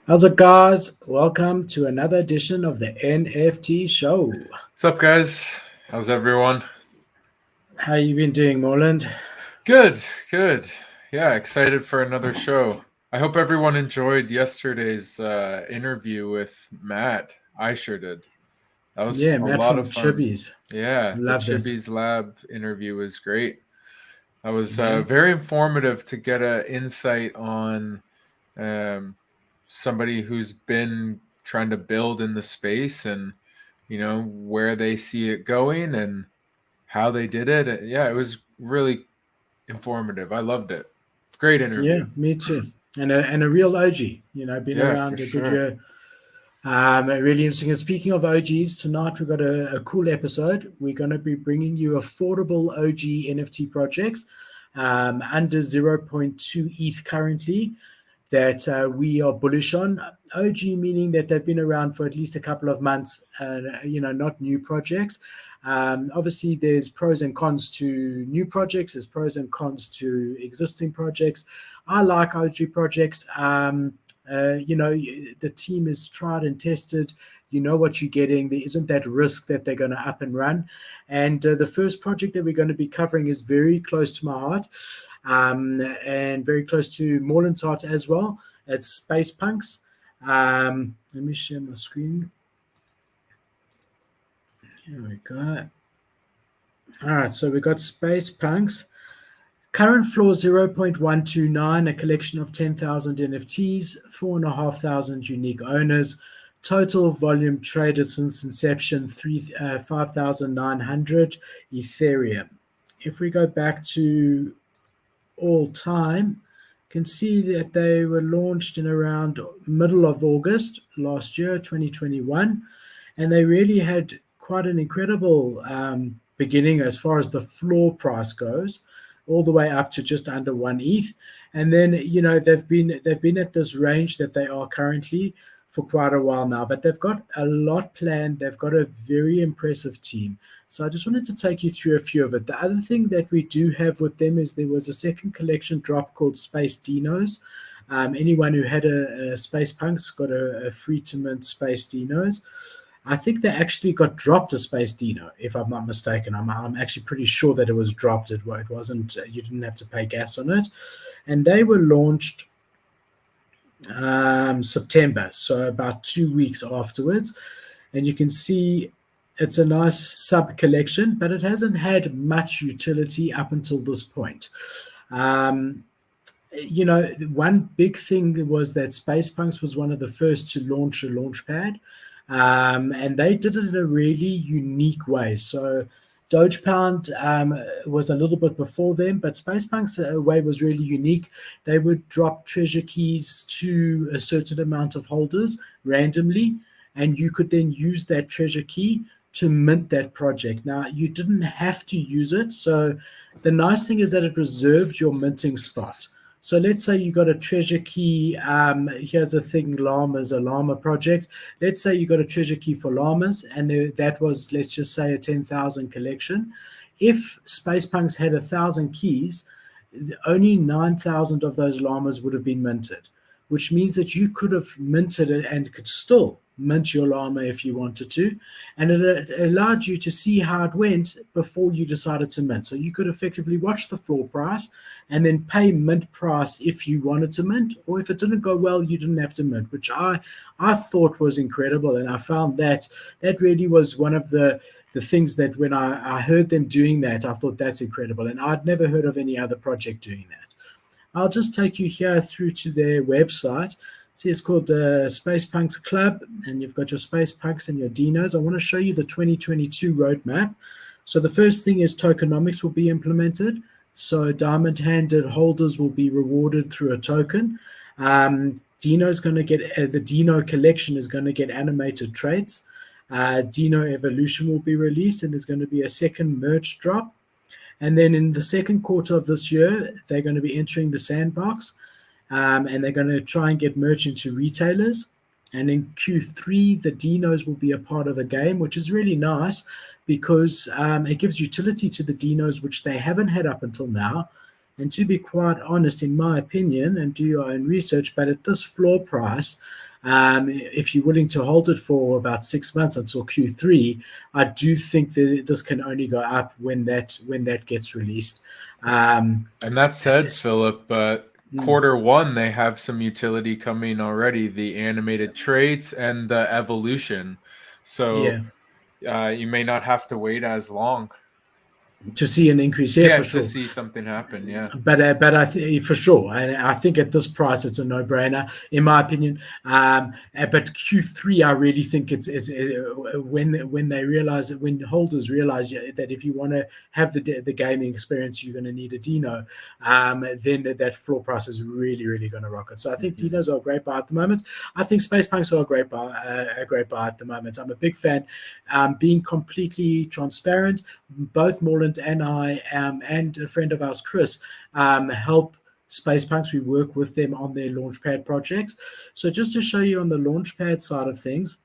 How's it, guys? Welcome to another edition of the NFT show. What's up, guys? How's everyone? How you been doing, Morland? Good, good. Yeah, excited for another show. I hope everyone enjoyed yesterday's interview with Matt. I sure did. That was Yeah, a Matt lot from of fun. Chibby's. Yeah, the Loved it. Chibi's Lab interview was great. That was Yeah. very informative to get an insight on um, somebody who's been trying to build in the space and, where they see it going and how they did it. Yeah, it was really informative. I loved it. Great Yeah, interview. me too. And a real OG. Been Yeah, for around a good sure. year. Really interesting. And speaking of OGs, tonight we've got a cool episode. We're going to be bringing you affordable OG NFT projects under zero point 0.2 ETH currently, that we are bullish on. OG meaning that they've been around for at least a couple of months, not new projects. Obviously, there's pros and cons to new projects. There's pros and cons to existing projects. I like OG projects. The team is tried and tested. You know what you're getting. There isn't that risk that they're going to up and run. And the first project that we're going to be covering is very close to my heart, and very close to Morland's heart as well. It's Space Punks. Let me share my screen. Here we go. All right, so we got Space Punks. Current floor 0.129, a collection of 10,000 NFTs, 4,500 unique owners. Total volume traded since inception, 5,900 Ethereum. If we go back to all time, you can see that they were launched in around middle of August last year, 2021, and they really had quite an incredible beginning as far as the floor price goes, all the way up to just under 1 ETH. And then they've been at this range that they are currently for quite a while now, but they've got a lot planned. They've got a very impressive team. So I just wanted to take you through a few of it. The other thing that we do have with them is there was a second collection drop called Space Dinos. Anyone who had a Space Punks got a free to mint Space Dinos. I think they actually got dropped a Space Dino, if I'm not mistaken. I'm actually pretty sure that it was dropped. It wasn't. You didn't have to pay gas on it, and they were launched September, so about 2 weeks afterwards. And you can see it's a nice sub collection, but it hasn't had much utility up until this point. One big thing was that Space Punks was one of the first to launch a launchpad. And they did it in a really unique way. So Dogepound was a little bit before them, but Spacepunk's way was really unique. They would drop treasure keys to a certain amount of holders randomly, and you could then use that treasure key to mint that project. Now, you didn't have to use it. So the nice thing is that it reserved your minting spot. So let's say you got a treasure key. Here's a thing, llamas, a llama project. Let's say you got a treasure key for llamas, and that was, let's just say, a 10,000 collection. If Spacepunks had 1,000 keys, only 9,000 of those llamas would have been minted, which means that you could have minted it and could still mint your llama if you wanted to, and it allowed you to see how it went before you decided to mint. So you could effectively watch the floor price and then pay mint price if you wanted to mint, or if it didn't go well, you didn't have to mint, which I thought was incredible. And I found that really was one of the things that when I heard them doing that, I thought that's incredible, and I'd never heard of any other project doing that. I'll just take you here through to their website. See, it's called the Space Punks Club, and you've got your Space Punks and your Dinos. I want to show you the 2022 roadmap. So the first thing is tokenomics will be implemented. So diamond-handed holders will be rewarded through a token. Dino's going to get the Dino collection is going to get animated traits. Dino Evolution will be released, and there's going to be a second merch drop. And then in the second quarter of this year, they're going to be entering the sandbox. And they're going to try and get merch into retailers. And in Q3, the Dinos will be a part of a game, which is really nice because it gives utility to the Dinos, which they haven't had up until now. And to be quite honest, in my opinion, and do your own research, but at this floor price, if you're willing to hold it for about 6 months until Q3, I do think that this can only go up when that gets released. And that said, Philip, Mm, Q1 they have some utility coming already, the animated traits and the evolution. So yeah, you may not have to wait as long. to see an increase here Yeah, for to sure. see something happen. Yeah. But for sure, and I think at this price it's a no-brainer in my opinion. But Q3, I really think it's when they realize that, when holders realize that if you want to have the gaming experience, you're going to need a Dino. Then that floor price is really going to rocket. So I think Mm-hmm. Dinos are a great buy at the moment. I think Space Punks are a great buy at the moment. I'm a big fan. Being completely transparent, both Morland and I, and a friend of ours, Chris, help Space Punks. We work with them on their Launchpad projects. So just to show you on the Launchpad side of things,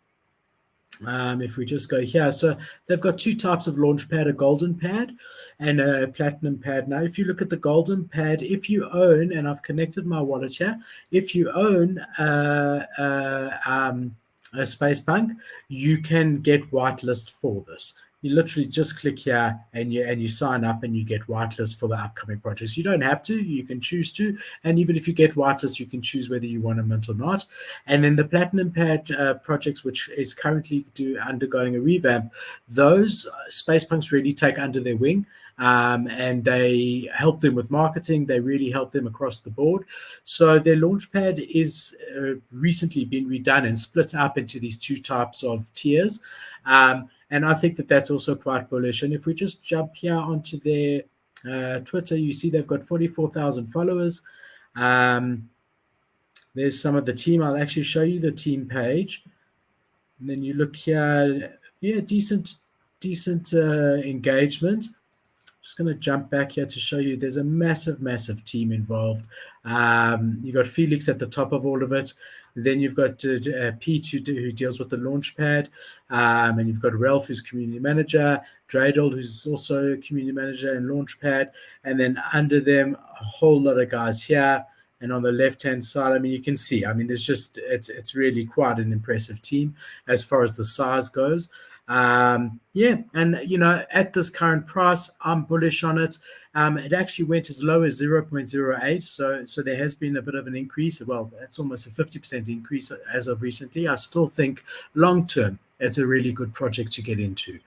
if we just go here, so they've got two types of Launchpad: a golden pad and a platinum pad. Now, if you look at the golden pad, if you own, and I've connected my wallet here, if you own a Space Punk, you can get whitelist for this. You literally just click here and you sign up and you get whitelist for the upcoming projects. You don't have to, you can choose to, and even if you get whitelist, you can choose whether you want a mint or not. And then the Platinum Pad projects, which is currently undergoing a revamp, those Space Punks really take under their wing. And they help them with marketing. They really help them across the board. So their Launchpad is recently been redone and split up into these two types of tiers. And I think that that's also quite bullish. And if we just jump here onto their Twitter, you see they've got 44,000 followers. There's some of the team. I'll actually show you the team page. And then you look here, yeah, decent engagement. Just going to jump back here to show you there's a massive team involved. You got Felix at the top of all of it. Then you've got Pete, who deals with the Launchpad. And you've got Ralph, who's community manager. Dreidel, who's also community manager and Launchpad. And then under them, a whole lot of guys here. And on the left-hand side, I mean, you can see, I mean, it's really quite an impressive team as far as the size goes. Yeah, and at this current price, I'm bullish on it. It actually went as low as 0.08, so there has been a bit of an increase. Well, that's almost a 50% increase as of recently. I still think long term, it's a really good project to get into.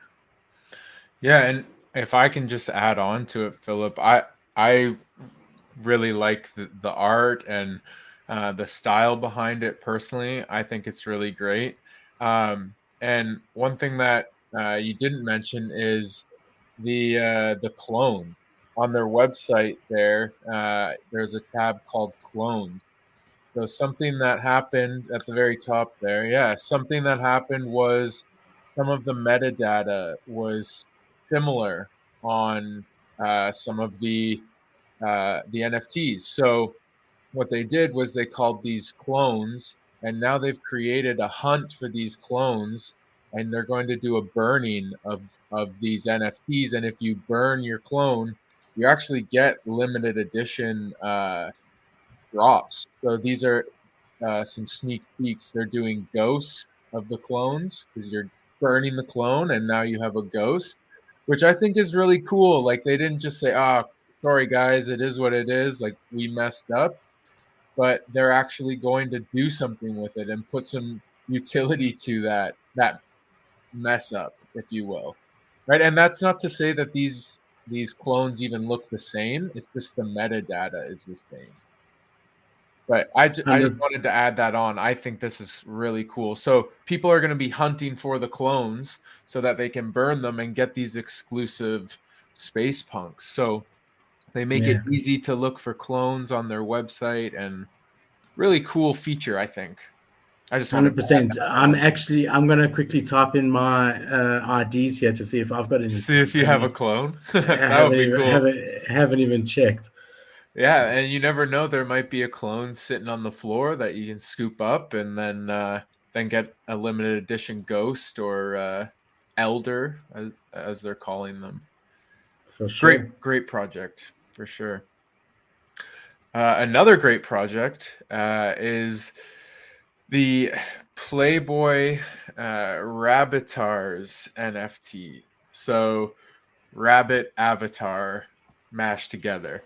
Yeah, and if I can just add on to it, Philip, I really like the art and the style behind it. Personally, I think it's really great. And one thing that you didn't mention is the clones on their website. There's a tab called clones. So something that happened at the very top there, yeah, something that happened was some of the metadata was similar on some of the NFTs. So what they did was they called these clones, and now they've created a hunt for these clones, and they're going to do a burning of these NFTs. And if you burn your clone, you actually get limited edition drops. So these are some sneak peeks. They're doing ghosts of the clones because you're burning the clone, and now you have a ghost, which I think is really cool. Like they didn't just say, "Ah, sorry guys, it is what it is. Like we messed up," but they're actually going to do something with it and put some utility to that mess up, if you will, right? And that's not to say that these clones even look the same. It's just the metadata is the same. But I just 100, wanted to add that on. I think this is really cool. So people are going to be hunting for the clones so that they can burn them and get these exclusive space punks. So they make it yeah. easy to look for clones on their website, and really cool feature, I think. I just wanted to add 100%. that I'm on. actually I'm gonna quickly type in my IDs here to see if I've got See if you have a clone. That would be cool. haven't even checked Yeah, and you never know, there might be a clone sitting on the floor that you can scoop up and then get a limited edition ghost or elder as they're calling them. for sure. Great project for sure. Another great project is the Playboy Rabbitars NFT. So rabbit avatar mashed together.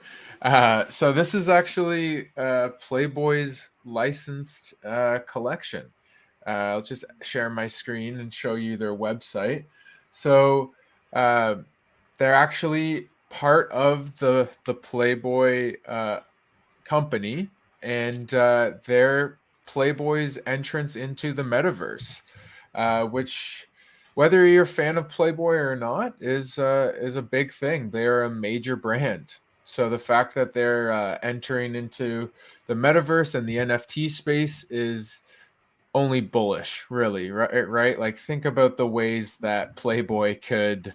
So this is actually Playboy's licensed collection. I'll just share my screen and show you their website. So uh, they're actually part of the Playboy company, and they're Playboy's entrance into the metaverse, which, whether you're a fan of Playboy or not, is a big thing. They're a major brand. So the fact that they're entering into the metaverse and the NFT space is only bullish, really, right? Right? Like, think about the ways that Playboy could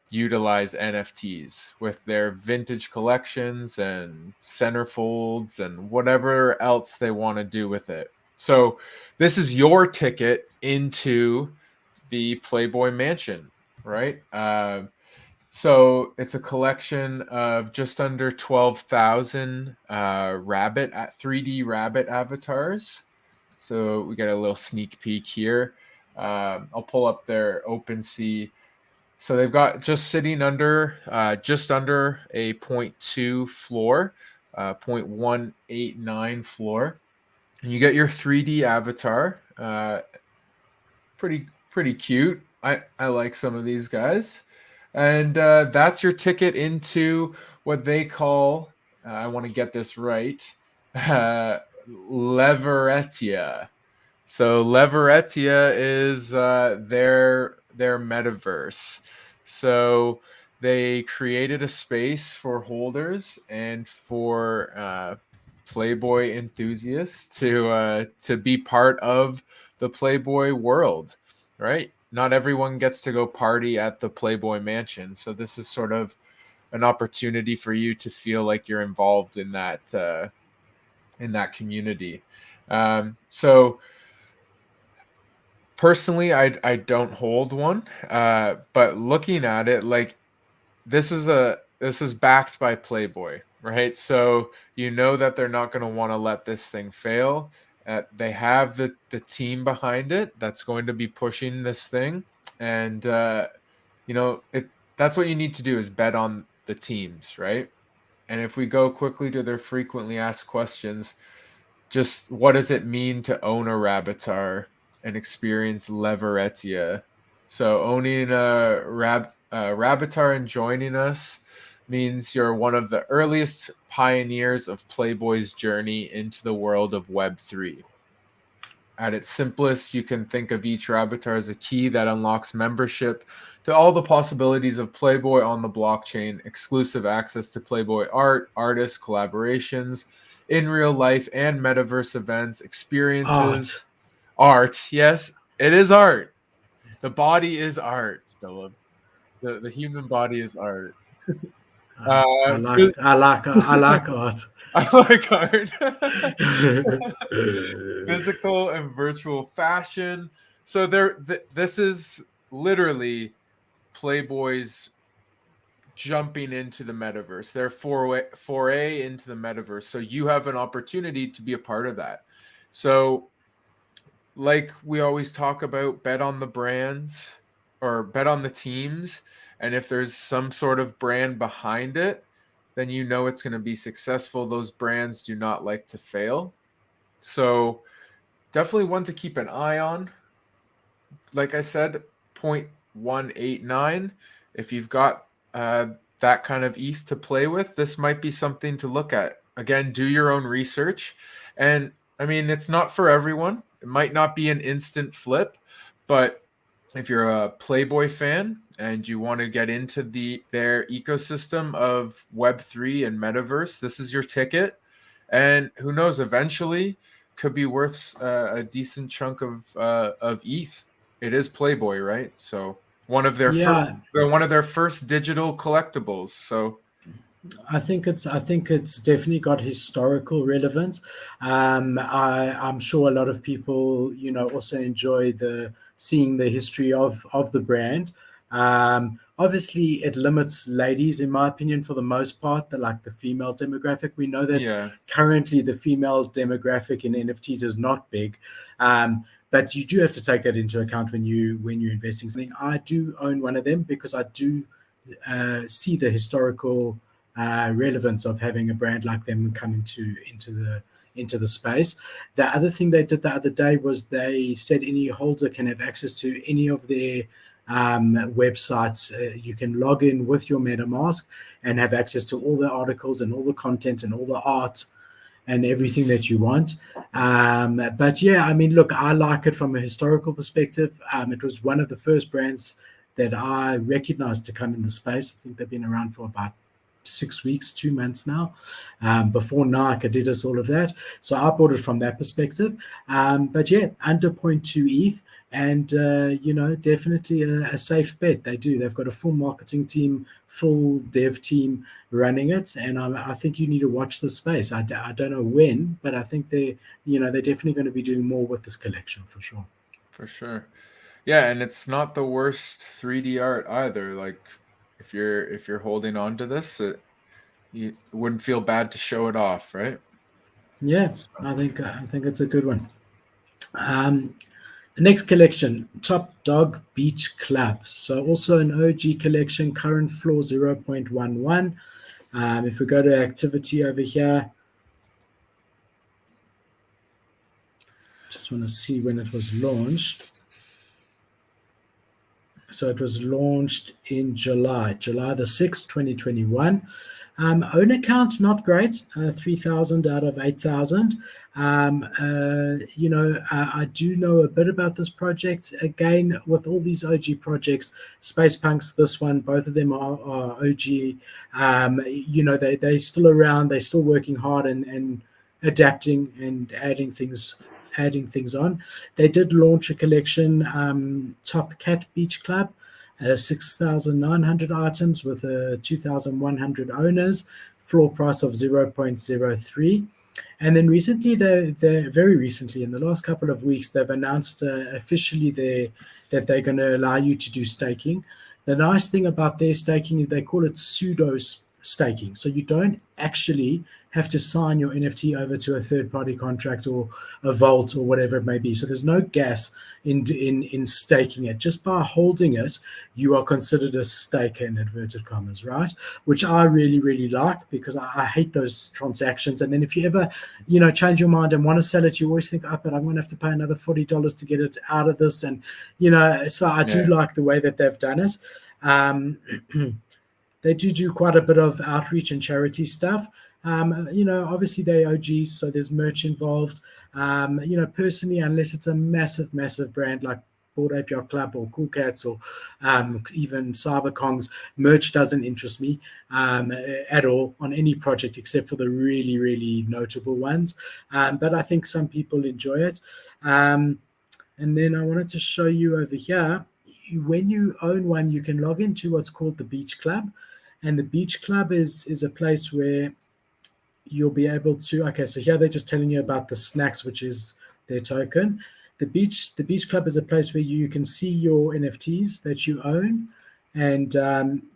utilize NFTs with their vintage collections and centerfolds and whatever else they want to do with it. So this is your ticket into the Playboy Mansion, right? So it's a collection of just under 12,000 rabbit 3D rabbit avatars. So we got a little sneak peek here. I'll pull up their OpenSea. So they've got just sitting under just under a 0.2 floor, 0.189 floor. And you get your 3D avatar. Pretty cute. I like some of these guys. And that's your ticket into what they call, I want to get this right, Leveretia. So Leveretia is their metaverse. So they created a space for holders and for Playboy enthusiasts to be part of the Playboy world, right? Not everyone gets to go party at the Playboy Mansion, so this is sort of an opportunity for you to feel like you're involved in that community. So personally, I don't hold one, but looking at it, like, this is backed by Playboy, right? So you know that they're not going to want to let this thing fail. They have the team behind it that's going to be pushing this thing, and that's what you need to do, is bet on the teams, right? And if we go quickly to their frequently asked questions, just what does it mean to own a Rabbitar and experience Leveretia? So owning a Rabbitar and joining us means you're one of the earliest pioneers of Playboy's journey into the world of Web3. At its simplest, you can think of each Rabbitar as a key that unlocks membership to all the possibilities of Playboy on the blockchain, exclusive access to Playboy art, artists, collaborations, in real life and metaverse events, experiences. Art. Yes, it is art. The body is art, Philip. The human body is art. I like art. I like art. Physical and virtual fashion. So this is literally Playboy's jumping into the metaverse. Their foray into the metaverse. So you have an opportunity to be a part of that. So, like we always talk about, bet on the brands or bet on the teams. And if there's some sort of brand behind it, then you know it's going to be successful. Those brands do not like to fail. So definitely one to keep an eye on. Like I said, 0.189. If you've got that kind of ETH to play with, this might be something to look at. Again, do your own research. And I mean, it's not for everyone. It might not be an instant flip, but if you're a Playboy fan and you want to get into their ecosystem of Web3 and Metaverse, this is your ticket. And who knows, eventually could be worth a decent chunk of ETH. It is Playboy, right? So one of their first digital collectibles. So I think it's definitely got historical relevance. I'm sure a lot of people, also enjoy seeing the history of the brand. Obviously, it limits ladies, in my opinion, for the most part, the female demographic. We know that Yeah, currently the female demographic in NFTs is not big, but you do have to take that into account when you're investing something. I do own one of them because I do see the historical relevance of having a brand like them come into the space. The other thing they did the other day was they said any holder can have access to any of their websites. You can log in with your MetaMask and have access to all the articles and all the content and all the art and everything that you want. But yeah, I mean, look, I like it from a historical perspective. It was one of the first brands that I recognized to come in the space. I think they've been around for about 6 weeks, 2 months now. Before Nike did us all of that. So I bought it from that perspective. But yeah, under 0.2 ETH. And, definitely a safe bet. They've got a full marketing team, full dev team running it. And I think you need to watch the space. I don't know when, but I think they're definitely going to be doing more with this collection for sure. for sure. Yeah, and it's not the worst 3D art either. Like if you're holding on to this, it wouldn't feel bad to show it off, right? Yeah, So, I think it's a good one. The next collection, Top Dog Beach Club. So also an OG collection, current floor 0.11. If we go to activity over here, just want to see when it was launched. So it was launched in July the 6th, 2021. Owner count, not great, 3,000 out of 8,000. I do know a bit about this project. Again, with all these OG projects, Space Punks, this one, both of them are OG. They're still around, they're still working hard and adapting and adding things on. They did launch a collection, Top Cat Beach Club, 6,900 items with 2,100 owners, floor price of 0.03. And then recently, very recently, in the last couple of weeks, they've announced officially that they're going to allow you to do staking. The nice thing about their staking is they call it pseudo staking. So you don't actually have to sign your NFT over to a third-party contract or a vault or whatever it may be. So there's no gas in staking it. Just by holding it, you are considered a staker in inverted commas, right? Which I really, really like because I hate those transactions. And then if you ever, change your mind and want to sell it, you always think, oh, but I'm going to have to pay another $40 to get it out of this. And, so I do like the way that they've done it. They do quite a bit of outreach and charity stuff. Obviously they're OGs, so there's merch involved. Personally, unless it's a massive, massive brand like Bored Ape Yacht Club or Cool Cats or even CyberKong's, merch doesn't interest me at all on any project except for the really, really notable ones. But I think some people enjoy it. And then I wanted to show you over here, when you own one, you can log into what's called the Beach Club. And the Beach Club is a place where you'll be able to, okay, so here they're just telling you about the snacks, which is their token. The Beach Club is a place where you can see your NFTs that you own, and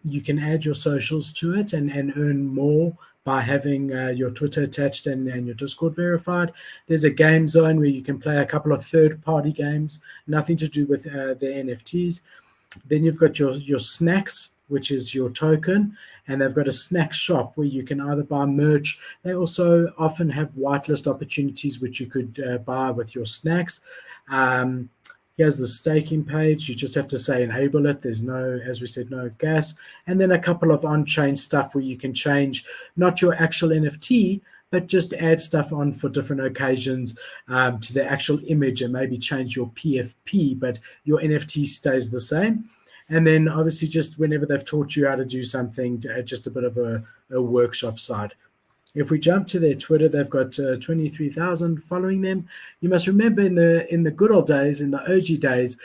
you can add your socials to it and earn more by having your Twitter attached and your Discord verified. There's a game zone where you can play a couple of third-party games, nothing to do with the NFTs. Then you've got your snacks, which is your token, and they've got a snack shop where you can either buy merch. They also often have whitelist opportunities, which you could buy with your snacks. Here's the staking page. You just have to say enable it. There's no, as we said, no gas. And then a couple of on-chain stuff where you can change not your actual NFT, but just add stuff on for different occasions to the actual image and maybe change your PFP, but your NFT stays the same. And then obviously just whenever they've taught you how to do something, just a bit of a workshop side. If we jump to their Twitter, they've got 23,000 following them. You must remember in the good old days, in the OG days,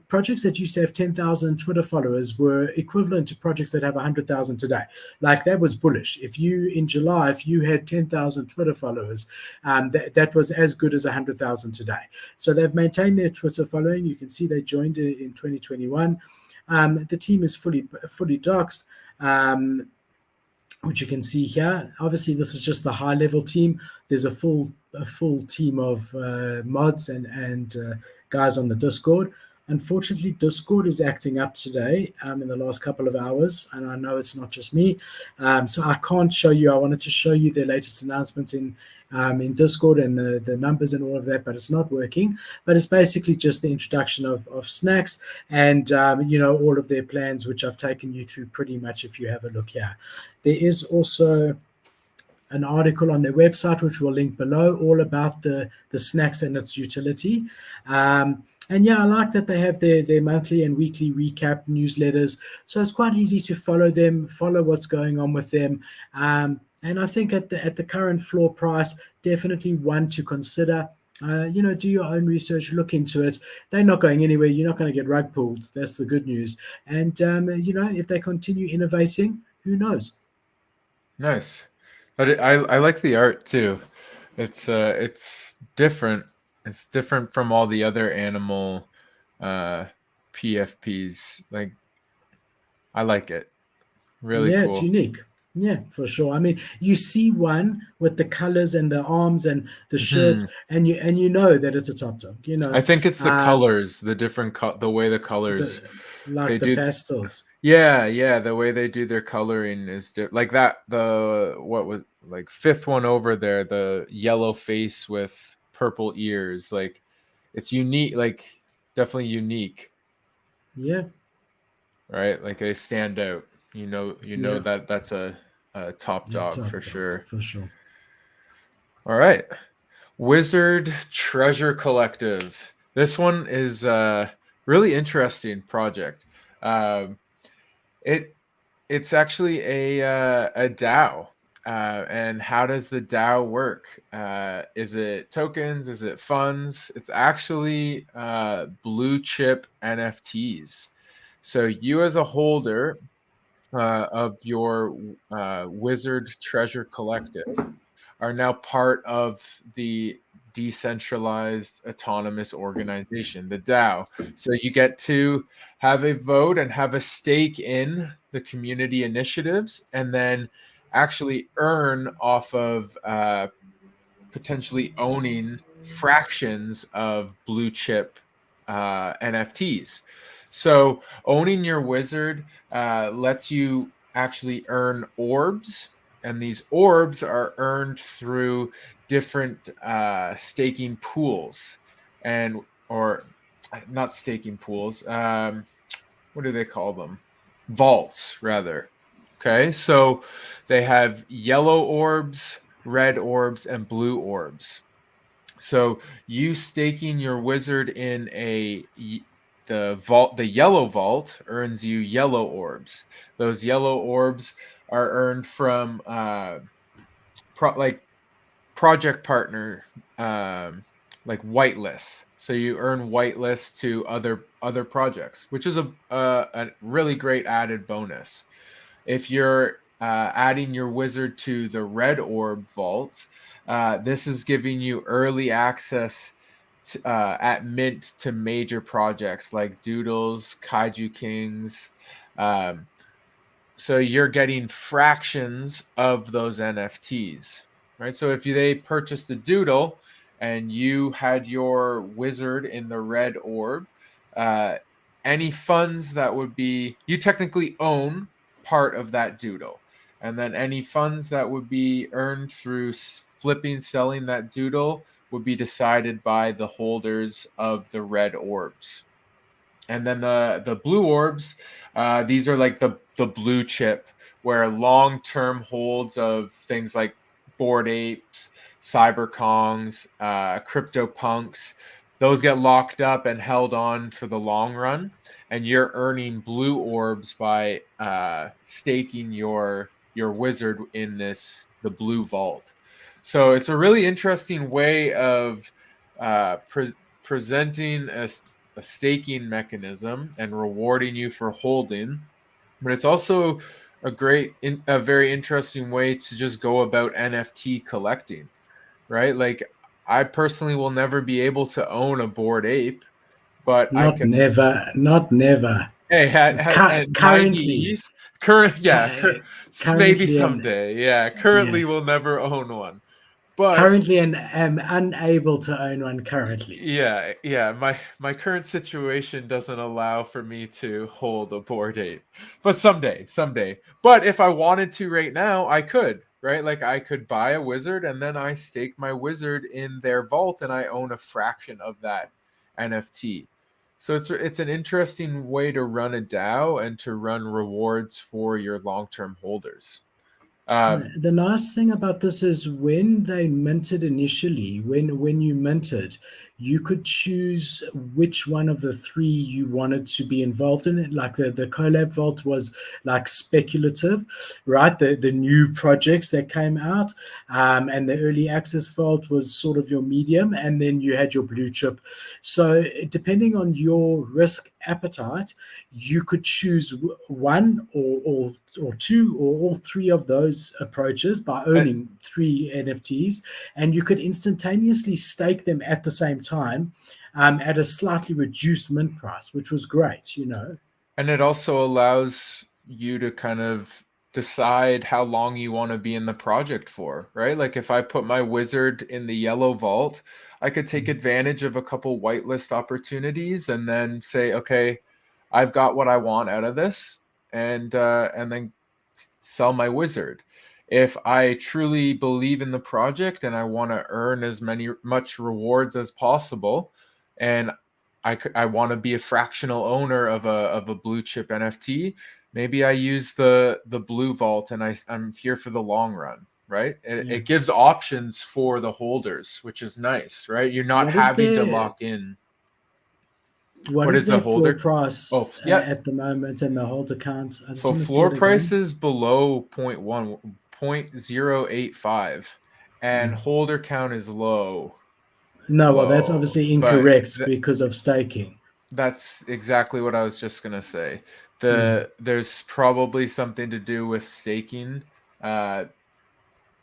projects that used to have 10,000 Twitter followers were equivalent to projects that have 100,000 today. Like that was bullish. In July, if you had 10,000 Twitter followers, that was as good as 100,000 today. So they've maintained their Twitter following. You can see they joined in 2021. The team is fully doxed. Which you can see here. Obviously, this is just the high level team. There's a full team of mods and guys on the Discord. Unfortunately, Discord is acting up today in the last couple of hours, and I know it's not just me. So I can't show you. I wanted to show you the latest announcements in Discord and the numbers and all of that, but it's not working. But it's basically just the introduction of snacks and all of their plans, which I've taken you through pretty much if you have a look here. There is also an article on their website, which we'll link below, all about the snacks and its utility. And yeah, I like that they have their monthly and weekly recap newsletters. So it's quite easy to follow them, follow what's going on with them. And I think at the current floor price, definitely one to consider. Do your own research, look into it. They're not going anywhere. You're not going to get rug pulled. That's the good news. And if they continue innovating, who knows? Nice. But I like the art too. It's different. It's different from all the other animal PFPs. Like, I like it. Really Yeah, it's cool. unique. Yeah, for sure. I mean, you see one with the colors and the arms and the shirts, Mhm. and you know that it's a top dog. I think it's the Um, colors, the different the way the colors the they like the do. pastels. Yeah, the way they do their coloring is like that. The what was like fifth one over there, the yellow face with purple ears. Like, it's unique. Like, definitely unique, Yeah, right? Like, they stand out. yeah, That that's a top yeah, dog for top dog sure. for sure. All right. Wizard Treasure Collective. This one is a really interesting project. Um, it it's actually a DAO. And how does the DAO work? Is it tokens? Is it funds? It's actually blue chip NFTs. So you, as a holder of your Wizard Treasure Collective, are now part of the decentralized autonomous organization, the DAO. So you get to have a vote and have a stake in the community initiatives, and then actually earn off of potentially owning fractions of blue chip NFTs. So owning your wizard lets you actually earn orbs, and these orbs are earned through different staking pools, and or not staking pools. What do they call them? Vaults, rather. Okay, so they have yellow orbs, red orbs, and blue orbs. So you staking your wizard in the yellow vault earns you yellow orbs. Those yellow orbs are earned from like project partner, like whitelists. So you earn whitelists to other projects, which is a really great added bonus. If you're adding your wizard to the red orb vault, this is giving you early access at mint to major projects like Doodles, Kaiju Kings. Um, so you're getting fractions of those NFTs, right? So if they purchased the Doodle and you had your wizard in the red orb, uh, any funds that would be, you technically own part of that Doodle. And then any funds that would be earned through flipping, selling that Doodle would be decided by the holders of the red orbs. And then the blue orbs, these are like the blue chip, where long term holds of things like Bored Apes, Cyberkongs, CryptoPunks, those get locked up and held on for the long run, and you're earning blue orbs by staking your wizard in the blue vault. So it's a really interesting way of presenting a staking mechanism and rewarding you for holding, but it's also a very interesting way to just go about NFT collecting, right? Like, I personally will never be able to own a Bored Ape, but I Not can. never, not never. Hey, at 90 Currently, ETH, current, yeah, cu- maybe currently, and someday. Yeah, yeah, currently we'll never own one. But currently, and am unable to own one currently. yeah, my current situation doesn't allow for me to hold a Bored Ape. But someday. But if I wanted to right now, I could, right? Like I could buy a wizard and then I stake my wizard in their vault and I own a fraction of that NFT. So it's an interesting way to run a DAO and to run rewards for your long-term holders. The nice thing about this is when they minted initially, when you minted, you could choose which one of the three you wanted to be involved in it. Like the collab vault was like speculative, right? The new projects that came out, and the early access vault was sort of your medium, and then you had your blue chip. So depending on your risk appetite, you could choose one or two or all three of those approaches by Uh, owning three NFTs, and you could instantaneously stake them at the same time at a slightly reduced mint price, which was great, you know. And it also allows you to kind of decide how long you want to be in the project for, right? Like if I put my wizard in the yellow vault, I could take advantage of a couple whitelist opportunities and then say, okay, I've got what I want out of this, and then sell my wizard. If I truly believe in the project and I want to earn as much rewards as possible, and I want to be a fractional owner of a blue chip NFT, maybe I use the blue vault and I'm here for the long run, right? Yeah. It gives options for the holders, which is nice, right? You're not What is having to their lock in. what What is is the their floor holder? price Oh, yeah. at the moment and the hold account? I just So want to see floor it price again. is below 0.085 and Mm. holder count is No, well, that's low. obviously But incorrect because of staking. that's exactly what I was just gonna say. Mm. There's probably something to do with staking. Uh,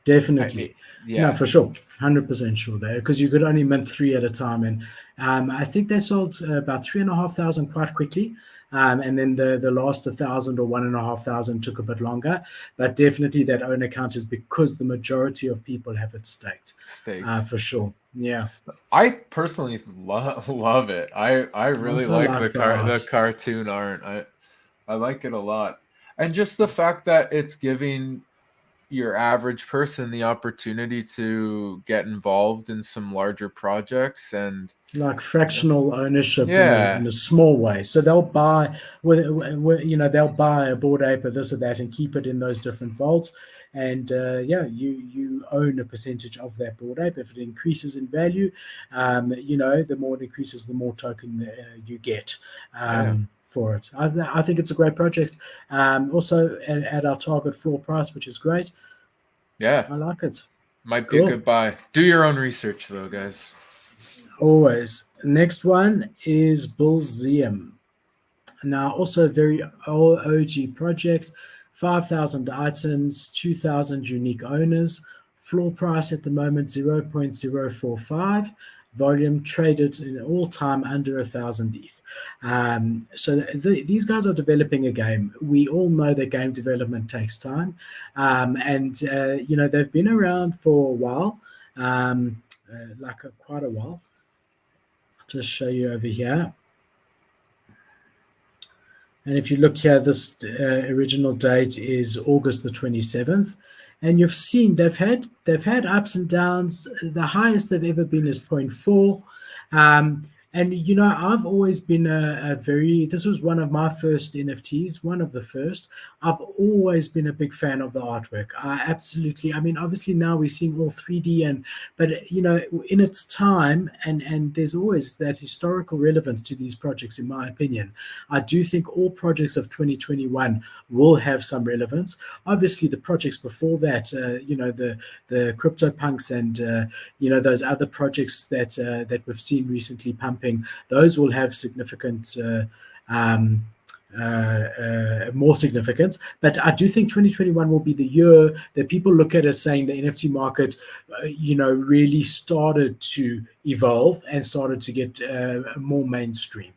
Definitely. No, yeah, for sure. 100% sure there because you could only mint three at a time. And I think they sold about 3,500 quite quickly. And then the last 1,000 or 1,500 took a bit longer. But definitely that owner count is because the majority of people have it staked staked. for sure. Yeah. I personally love it. I I really also like like the the art. cartoon art. I like it a lot. And just the fact that it's giving your average person the opportunity to get involved in some larger projects and Like fractional ownership in yeah, a small way. So they'll buy they'll buy a Bored Ape or this or that and keep it in those different vaults. And yeah, you own a percentage of that Bored Ape. If it increases in value, the more it increases, the more token you get yeah, for it. I think it's a great project. Also at our target floor price, which is great. yeah. I like it. Might be a Cool. good buy. Do your own research though, guys. Always. Next one is Bullseum. Now, also a very old OG project, 5,000 items, 2,000 unique owners. Floor price at the moment 0.045. Volume traded in all time under 1,000 ETH. So these guys are developing a game. We all know that game development takes time, and they've been around for a while, quite a while. I'll just show you over here. And if you look here, this original date is August the 27th. And you've seen they've had ups and downs. The highest they've ever been is zero point 0.4. And I've always been this was one of my first NFTs, one of the first. I've always been a big fan of the artwork. I mean, obviously now we're seeing all 3D, but in its time, and there's always that historical relevance to these projects, in my opinion. I do think all projects of 2021 will have some relevance. Obviously, the projects before that, the CryptoPunks and those other projects that we've seen recently pumping, those will have significant. More significance. But I do think 2021 will be the year that people look at as saying the NFT market, really started to evolve and started to get more mainstream.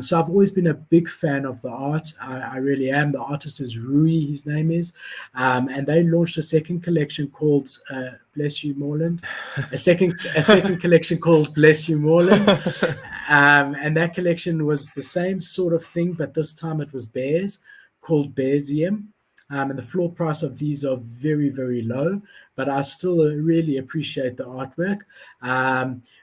So I've always been a big fan of the art. I really am. The artist is Rui, his name is. And they launched a second collection called Bless You Moreland. A second collection called Bless You Moreland. And that collection was the same sort of thing, but this time it was bears, called Bearsium. And the floor price of these are very, very low, but I still really appreciate the artwork.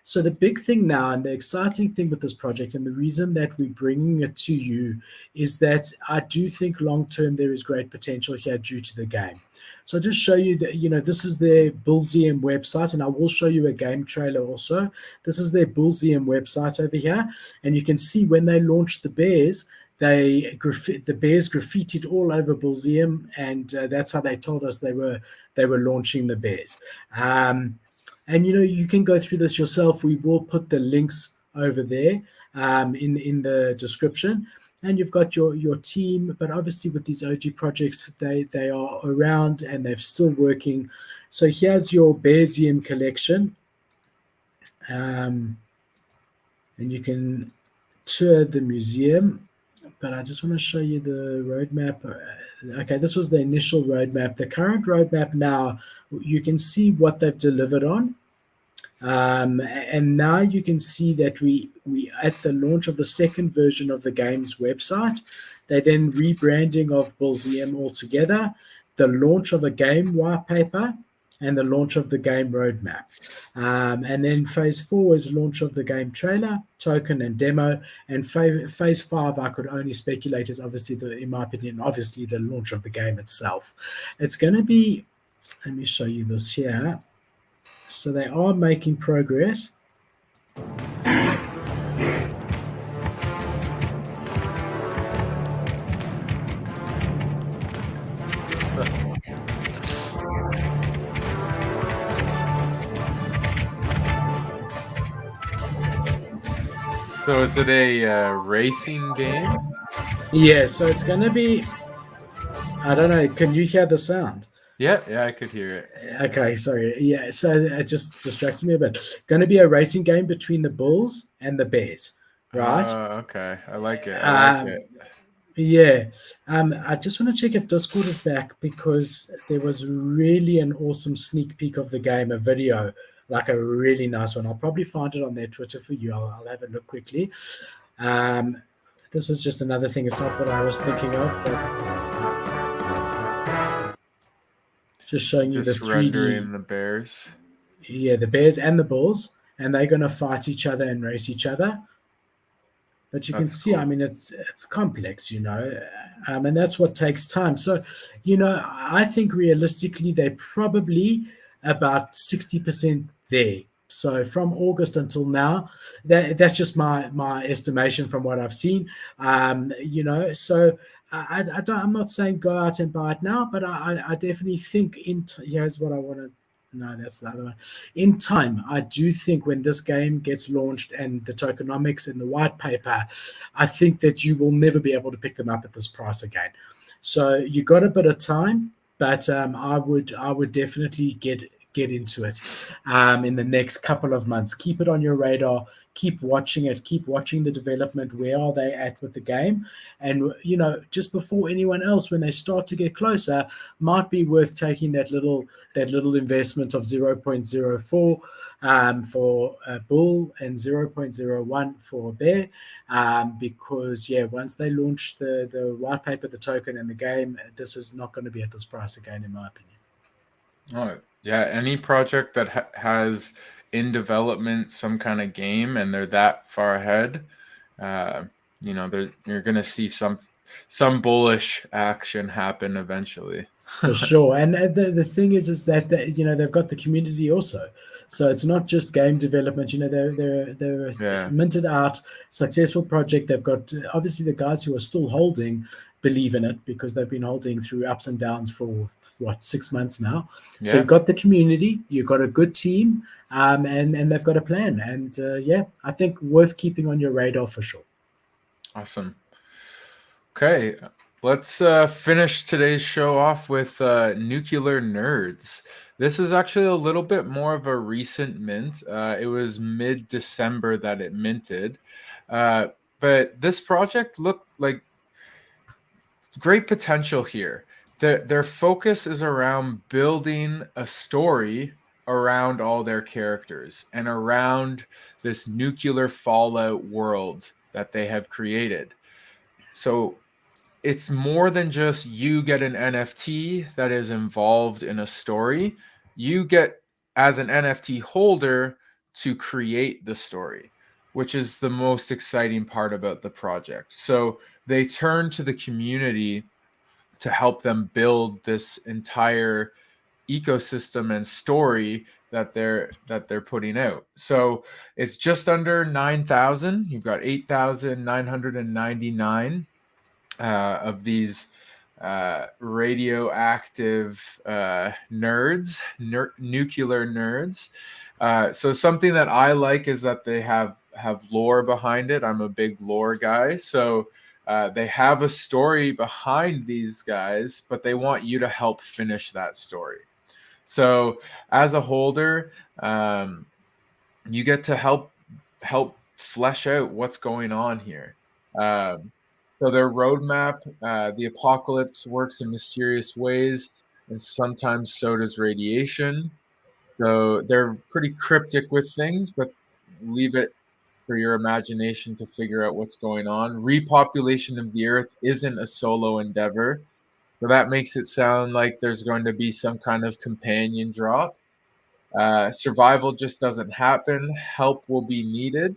So the big thing now and the exciting thing with this project, and the reason that we're bringing it to you, is that I do think long term there is great potential here due to the game. So I'll just show you that, this is their Bullseum website, and I will show you a game trailer also. This is their Bullseum website over here, and you can see when they launched the bears, the bears graffitied all over Bullseum, and that's how they told us they were launching the bears. And you can go through this yourself. We will put the links over there in the description. And you've got your team, but obviously with these OG projects, they are around and they're still working. So here's your Bearsium collection. And you can tour the museum, but I just want to show you the roadmap. Okay, this was the initial roadmap. The current roadmap now, you can see what they've delivered on. And now you can see that we at the launch of the second version of the game's website, they then rebranding of Bullseum altogether, the launch of a game white paper, and the launch of the game roadmap. And then phase 4 is launch of the game trailer, token, and demo. And phase 5, I could only speculate, is obviously, in my opinion, obviously the launch of the game itself. It's going to be, let me show you this here. So they are making progress. So is it a racing game? Yeah, so it's going to be, I don't know, can you hear the sound? Yeah, I could hear it. Okay, sorry. Yeah, so it just distracts me a bit. Going to be a racing game between the Bulls and the Bears, right? Okay, I like it. Yeah. I just want to check if Discord is back, because there was really an awesome sneak peek of the game, a video, like a really nice one. I'll probably find it on their Twitter for you. I'll have a look quickly. This is just another thing. It's not what I was thinking of, but just showing you the 3D. Rendering the Bears. Yeah, the Bears and the Bulls, and they're going to fight each other and race each other. But you can see, cool. I mean, it's complex, and that's what takes time. So, I think realistically, they're probably about 60% there. So from August until now, that's just my estimation from what I've seen. So I'm not saying go out and buy it now, but I definitely think here's what I want to. No, that's the other one. In time, I do think when this game gets launched and the tokenomics and the white paper, I think that you will never be able to pick them up at this price again. So you got a bit of time, but I would definitely get into it in the next couple of months. Keep it on your radar. Keep watching it. Keep watching the development. Where are they at with the game? And, just before anyone else, when they start to get closer, might be worth taking that little investment of 0.04 for a bull and 0.01 for a bear. Because, once they launch the white paper, the token, and the game, this is not going to be at this price again, in my opinion. Oh, yeah. Any project that has in development some kind of game and they're that far ahead, you're going to see some bullish action happen eventually. For sure. And the thing is that they've got the community also. So it's not just game development. They're a minted out, successful project. They've got obviously the guys who are still holding believe in it, because they've been holding through ups and downs for 6 months now. Yeah. So you've got the community, you've got a good team, and they've got a plan. And I think worth keeping on your radar for sure. Awesome. Okay, let's finish today's show off with Nuclear Nerds. This is actually a little bit more of a recent mint. It was mid-December that it minted. But but this project looked like great potential here. Their focus is around building a story around all their characters and around this nuclear fallout world that they have created. So it's more than just you get an NFT that is involved in a story. You get, as an NFT holder, to create the story, which is the most exciting part about the project. So they turn to the community to help them build this entire ecosystem and story that they're putting out. So it's just under 9,000. You've got 8,999 of these radioactive nuclear nerds. So something that I like is that they have lore behind it. I'm a big lore guy, so they have a story behind these guys, but they want you to help finish that story. So as a holder, you get to help flesh out what's going on here. So their roadmap, the apocalypse works in mysterious ways, and sometimes so does radiation. So they're pretty cryptic with things, but leave it for your imagination to figure out what's going on. Repopulation of the Earth isn't a solo endeavor. So that makes it sound like there's going to be some kind of companion drop. Survival just doesn't happen. Help will be needed.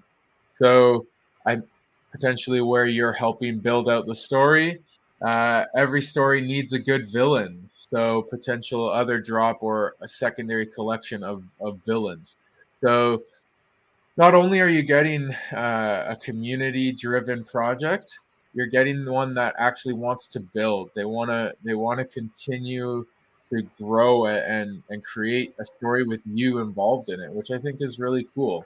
So I'm potentially where you're helping build out the story. Every story needs a good villain. So potential other drop or a secondary collection of villains. So not only are you getting a community-driven project, you're getting the one that actually wants to build. They want to continue to grow and create a story with you involved in it, which I think is really cool.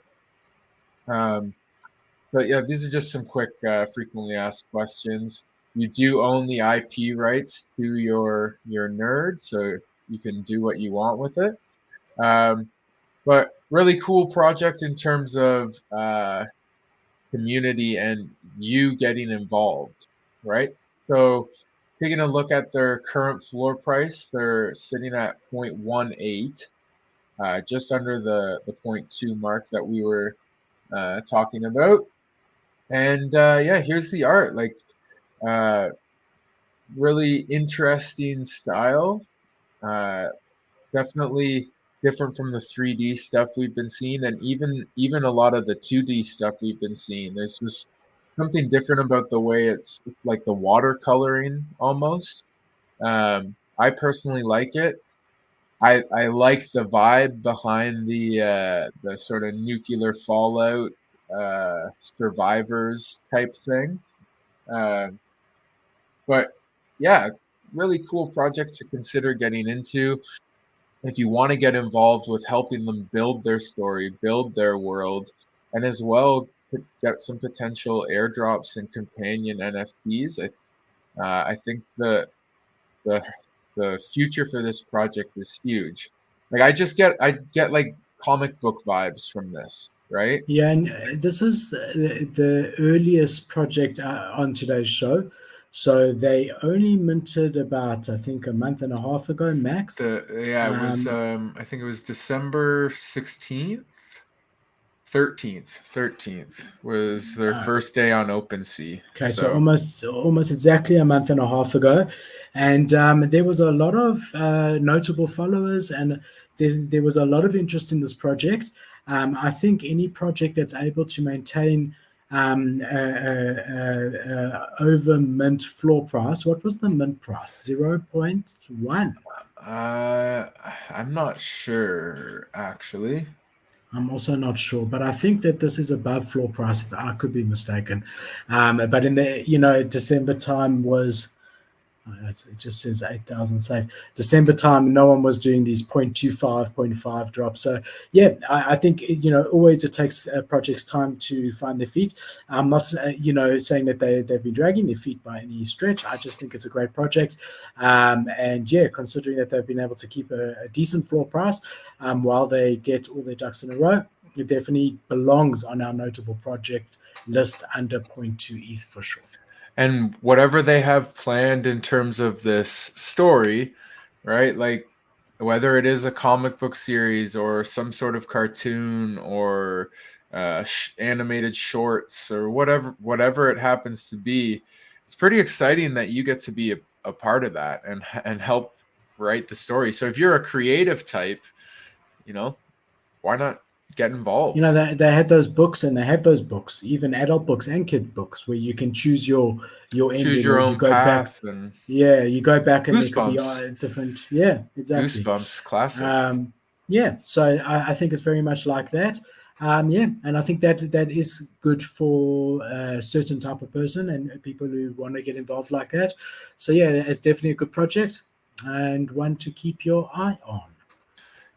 But yeah, these are just some quick frequently asked questions. You do own the IP rights to your nerd, so you can do what you want with it. But really cool project in terms of community and you getting involved, right? So taking a look at their current floor price, they're sitting at 0.18, just under the 0.2 mark that we were talking about. And yeah, here's the art. Like, really interesting style. Definitely different from the 3D stuff we've been seeing, and even a lot of the 2D stuff we've been seeing. There's just something different about the way it's like the watercoloring almost. I personally like it. I like the vibe behind the sort of nuclear fallout survivors type thing. But yeah, really cool project to consider getting into. If you want to get involved with helping them build their story, build their world, and as well get some potential airdrops and companion NFTs, I think the future for this project is huge. Like I get like comic book vibes from this, right? Yeah, and this is the earliest project on today's show. So they only minted about, I think, a month and a half ago, max. It was I think it was December 16th. 13th was their first day on OpenSea. Okay, so almost exactly a month and a half ago, and there was a lot of notable followers, and there was a lot of interest in this project. I think any project that's able to maintain over mint floor price. What was the mint price? 0.1. I'm not sure actually. I'm also not sure, but I think that this is above floor price. If I could be mistaken, but in the December time was. It just says 8,000 safe. December time, no one was doing these 0.25, 0.5 drops. So, yeah, I think, always it takes projects time to find their feet. I'm not, saying that they've been dragging their feet by any stretch. I just think it's a great project. And, yeah, considering that they've been able to keep a decent floor price while they get all their ducks in a row, it definitely belongs on our notable project list under 0.2 ETH for sure. And whatever they have planned in terms of this story, right? Like whether it is a comic book series or some sort of cartoon or animated shorts or whatever it happens to be, it's pretty exciting that you get to be a part of that and help write the story. So if you're a creative type, why not get involved? They had those books, and they have those books, even adult books and kid books, where you can choose your ending, your or you own go back. path. And you go back, and there could be Goosebumps. different. Yeah, exactly. Goosebumps, classic. So I think it's very much like that. And I think that is good for a certain type of person and people who want to get involved like that. So yeah, it's definitely a good project and one to keep your eye on.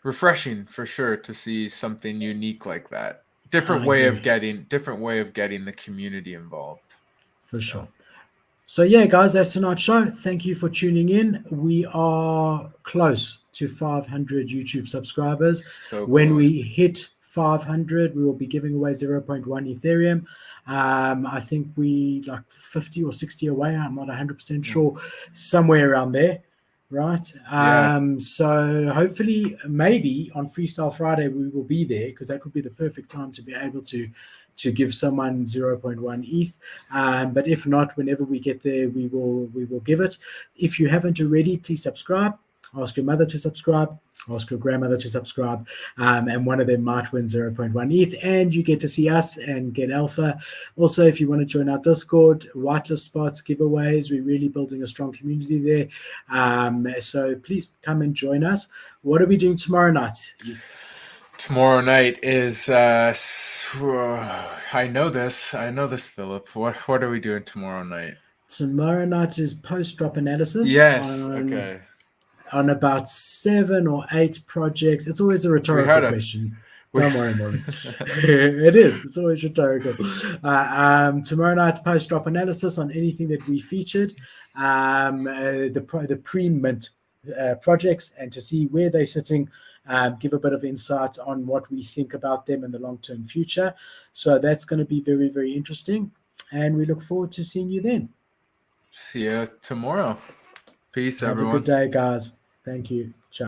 Refreshing for sure to see something unique like that. Different I way agree. of getting the community involved. For sure. So yeah, guys, that's tonight's show. Thank you for tuning in. We are close to 500 YouTube subscribers. So when close. we hit 500, we will be giving away 0.1 Ethereum. I think we like 50 or 60 away. I'm not 100% sure. Somewhere around there. Right. Yeah. So hopefully, maybe on Freestyle Friday, we will be there, because that would be the perfect time to be able to give someone 0.1 ETH. But if not, whenever we get there, we will give it. If you haven't already, please subscribe. Ask your mother to subscribe. Ask your grandmother to subscribe. And one of them might win 0.1 ETH, and you get to see us and get alpha. Also, if you want to join our Discord, whitelist spots, giveaways, we're really building a strong community there. So please come and join us. What are we doing tomorrow night, ETH? Tomorrow night is I know this, Philip. What are we doing tomorrow night? Tomorrow night is post-drop analysis. Yes. Okay. On about 7 or 8 projects. It's always a rhetorical question. Don't worry, Morgan. It is. It's always rhetorical. Tomorrow night's post-drop analysis on anything that we featured, the pre-mint projects, and to see where they're sitting, give a bit of insight on what we think about them in the long-term future. So that's going to be very, very interesting, and we look forward to seeing you then. See you tomorrow. Peace, everyone. Have a good day, guys. Thank you. Ciao.